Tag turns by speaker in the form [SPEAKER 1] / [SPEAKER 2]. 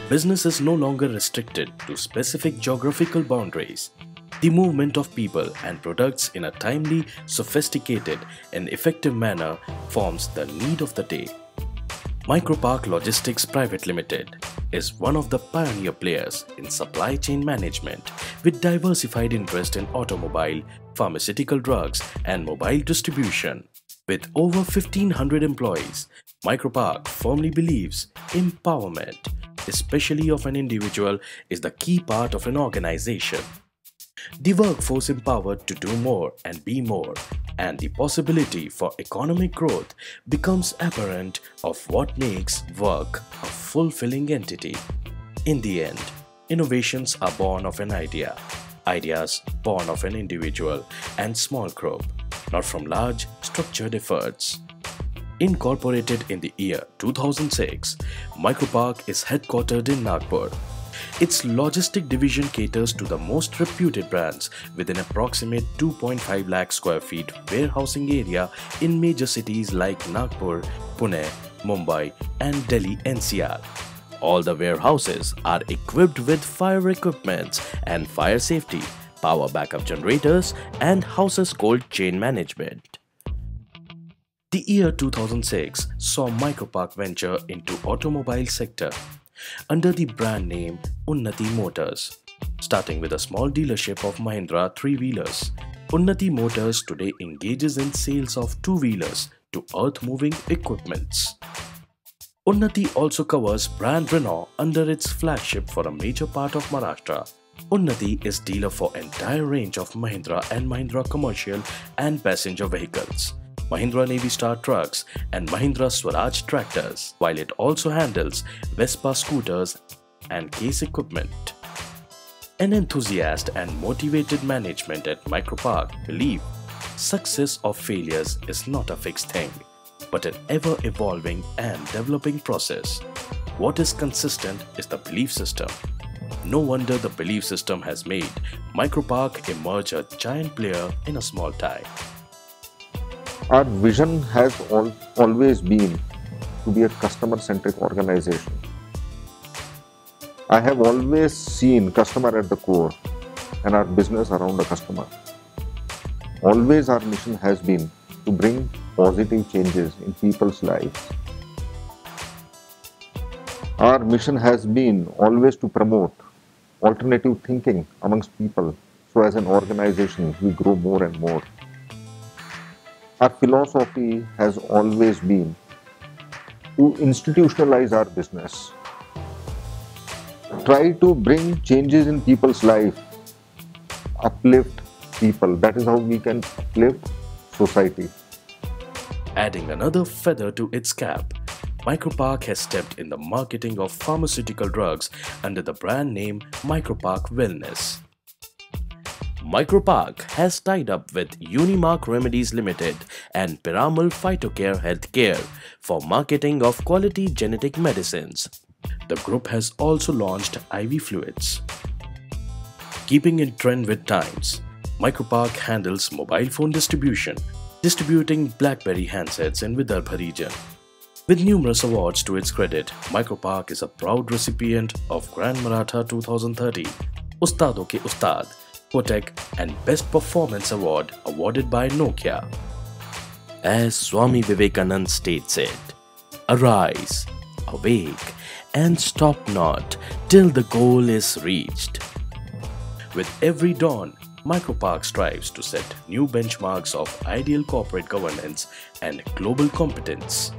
[SPEAKER 1] Business is no longer restricted to specific geographical boundaries. The movement of people and products in a timely, sophisticated, and effective manner forms the need of the day. Micropark Logistics Private Limited is one of the pioneer players in supply chain management with diversified interest in automobile, pharmaceutical drugs, and mobile distribution. With over 1,500 employees, Micropark firmly believes empowerment, especially of an individual, is the key part of an organization. The workforce empowered to do more and be more, and the possibility for economic growth becomes apparent of what makes work a fulfilling entity. In the end, innovations are born of an idea, ideas born of an individual and small group, not from large, structured efforts. Incorporated in the year 2006, Micropark is headquartered in Nagpur. Its logistic division caters to the most reputed brands with an approximate 2.5 lakh square feet warehousing area in major cities like Nagpur, Pune, Mumbai, and Delhi NCR. All the warehouses are equipped with fire equipment and fire safety, power backup generators, and house's cold chain management. The year 2006 saw Micropark venture into automobile sector under the brand name Unnati Motors. Starting with a small dealership of Mahindra three-wheelers, Unnati Motors today engages in sales of two-wheelers to earth-moving equipments. Unnati also covers brand Renault under its flagship for a major part of Maharashtra. Unnati is dealer for entire range of Mahindra and Mahindra commercial and passenger vehicles, Mahindra Navy Star trucks and Mahindra Swaraj tractors, while it also handles Vespa scooters and case equipment. An enthusiast and motivated management at Micropark believe success or failures is not a fixed thing, but an ever-evolving and developing process. What is consistent is the belief system. No wonder the belief system has made Micropark emerge a giant player in a small tie.
[SPEAKER 2] Our vision has always been to be a customer-centric organization. I have always seen customer at the core and our business around the customer. Always our mission has been to bring positive changes in people's lives. Our mission has been always to promote alternative thinking amongst people, so as an organization we grow more and more. Our philosophy has always been to institutionalize our business, try to bring changes in people's life, uplift people. That is how we can uplift society.
[SPEAKER 1] Adding another feather to its cap, Micropark has stepped in the marketing of pharmaceutical drugs under the brand name Micropark Wellness. Micropark has tied up with Unimark Remedies Limited and Piramal Phytocare Healthcare for marketing of quality genetic medicines. The group has also launched IV fluids. Keeping in trend with times, Micropark handles mobile phone distribution, distributing BlackBerry handsets in Vidarbha region. With numerous awards to its credit, Micropark is a proud recipient of Grand Maratha 2013, Ustadon Ke Ustad, Kotak, and Best Performance Award awarded by Nokia. As Swami Vivekanand states it, arise, awake, and stop not till the goal is reached. With every dawn, Micropark strives to set new benchmarks of ideal corporate governance and global competence.